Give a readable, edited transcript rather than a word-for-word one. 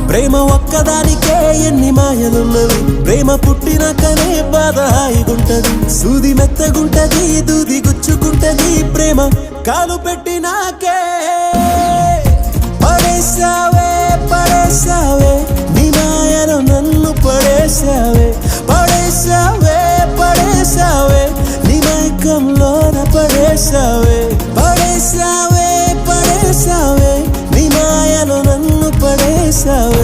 ప్రేమ ఒక్కదానికే ఎన్ని మాయలున్నవి ప్రేమ పుట్టినాకనే బాధ హాయిగుంటది సూది మెత్తగుంటది దూది గుచ్చుకుంటది ప్రేమ కాలు పెట్టినాకే పడేసావే పడేసావే నీ మాయలో నన్ను పడేసావే పడేసావే పడేసావే నీ మైకంలోన పడేసావే పడేసావే పడేసావే నీ మాయలో నన్ను పడేసావే